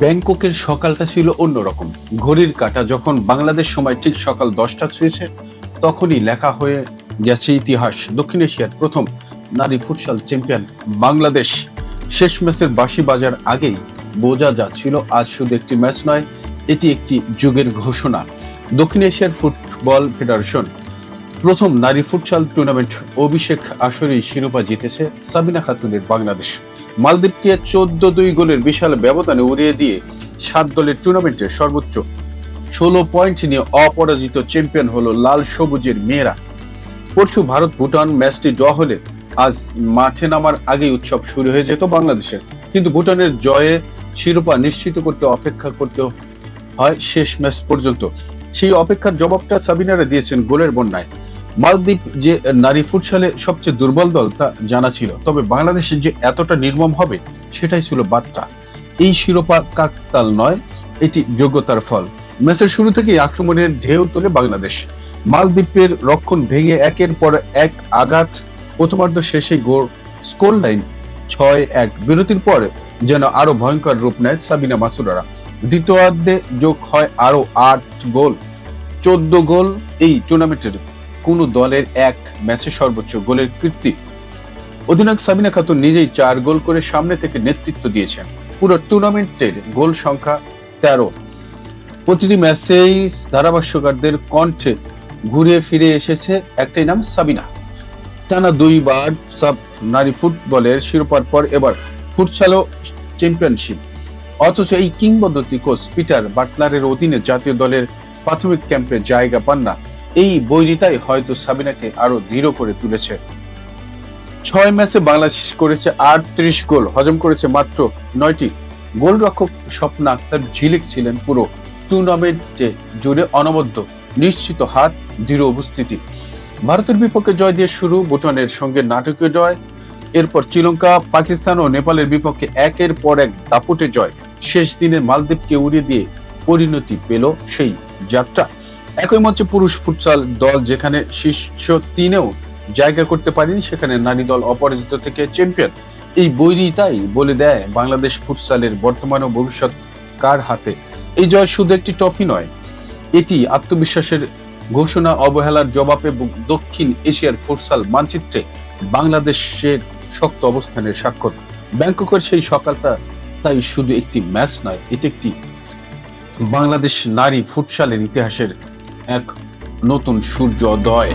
ব্যাংককের সকালটা ছিল অন্যরকম। ঘড়ির কাঁটা যখন বাংলাদেশ সময় ঠিক সকাল 10টা ছুঁয়েছে, তখনই লেখা হয়ে গেছে ইতিহাস। দক্ষিণ এশিয়ার প্রথম নারী ফুটসাল চ্যাম্পিয়ন বাংলাদেশ। শেষ ম্যাচের বাঁশি বাজার আগেই বোঝা যাচ্ছিল আজ শুধু একটি ম্যাচ নয়, এটি একটি যুগের ঘোষণা। দক্ষিণ এশিয়ার ফুটবল ফেডারেশন প্রথম নারী ফুটসাল টুর্নামেন্ট অভিষেক আসরেই শিরোপা জিতেছে সাবিনা খাতুনের বাংলাদেশ। মালদ্বীপকে 14-2 গোলের বিশাল ব্যবধানে উড়িয়ে দিয়ে 7 দলের টুর্নামেন্টে সর্বোচ্চ 16 পয়েন্ট নিয়ে অপরাজিত চ্যাম্পিয়ন হলো লাল সবুজের মেয়েরা। পরশু ভারত ভুটান ম্যাচটি ড্র হলে আজ মাঠে নামার আগেই উৎসব শুরু হয়ে যেত বাংলাদেশের। কিন্তু ভুটানের জয়ে শিরোপা নিশ্চিত করতে অপেক্ষা করতে হয় শেষ ম্যাচ পর্যন্ত। সেই অপেক্ষার জবাবটা সাবিনারা দিয়েছেন গোলের বন্যায়। মালদ্বীপ যে নারী ফুটসালে সবচেয়ে দুর্বল দল তা জানা ছিল, তবে বাংলাদেশের যে এতটা নির্মম হবে সেটাই ছিল বার্তা। এই শিরোপা কাকতাল নয়, এটি যোগ্যতার ফল। ম্যাচের শুরু থেকেই আক্রমণের ঢেউ তোলে বাংলাদেশ। মালদ্বীপের রক্ষণ ভেঙে একের পর এক আঘাত। প্রথমার্ধ শেষে স্কোর লাইন 6-1। বিরতির পরে যেন আরো ভয়ঙ্কর রূপ নেয় সাবিনা মাসুরারা। দ্বিতীয়ার্ধে যোগ হয় আরো 8 গোল। 14 গোল এই টুর্নামেন্টের কোন দলের এক ম্যাচে সর্বোচ্চ গোলের কীর্তি। অধিনায়ক সাবিনা খাতুন নিজেই 4 গোল করে সামনে থেকে নেতৃত্ব দিয়েছেন। পুরো টুর্নামেন্টের গোল সংখ্যা 13। প্রতিটি ম্যাচেই ধারাভাষ্যকারদের কণ্ঠে ঘুরে ফিরে এসেছে একটাই নাম, সাবিনা। টানা 2 বার সাব নারী ফুটবলের শিরোপার পর এবার ফুটসালও চ্যাম্পিয়নশিপ। অথচ এই কিংবদন্তি কোচ পিটার বাটলারের অধীনে জাতীয় দলের প্রাথমিক ক্যাম্পে জায়গা পান না। এই বৈরিতাই হয়তো সাবিনাকে আরো দৃঢ় করে তুলেছে। 6 ম্যাচে বাংলাদেশ করেছে 38 গোল, হজম করেছে মাত্র 9টি। গোলরক্ষক স্বপ্না আক্তার ঝিলিক ছিলেন পুরো টুর্নামেন্টে জুড়ে অনবদ্য, নিশ্চিত হাত, দৃঢ় উপস্থিতি। ভারতের বিপক্ষে জয় দিয়ে শুরু, ভুটানের সঙ্গে নাটকীয় জয়, এরপর শ্রীলঙ্কা, পাকিস্তান ও নেপালের বিপক্ষে একের পর এক দাপুটে জয়। শেষ দিনে মালদ্বীপকে উড়িয়ে দিয়ে পরিণতি পেল সেই যাত্রা। একই মঞ্চে পুরুষ ফুটসাল দল যেখানে শীর্ষ 3-এও জায়গা করতে পারেনি, সেখানে নারী দল অপরাজিত থেকে চ্যাম্পিয়ন। এই বৈরিতাই বলে দেয় বাংলাদেশ ফুটসালের বর্তমান ও ভবিষ্যৎ কার হাতে। এই জয় শুধু একটি ট্রফি নয়, এটি আত্মবিশ্বাসের ঘোষণা, অবহেলার জবাবে দক্ষিণ এশিয়ার ফুটসাল মানচিত্রে বাংলাদেশের শক্ত অবস্থানের স্বাক্ষর। ব্যাংককের সেই সকালটা তাই শুধু একটি ম্যাচ নয়, এটি একটি বাংলাদেশ নারী ফুটসালের ইতিহাসের এক নতুন সূর্যোদয়।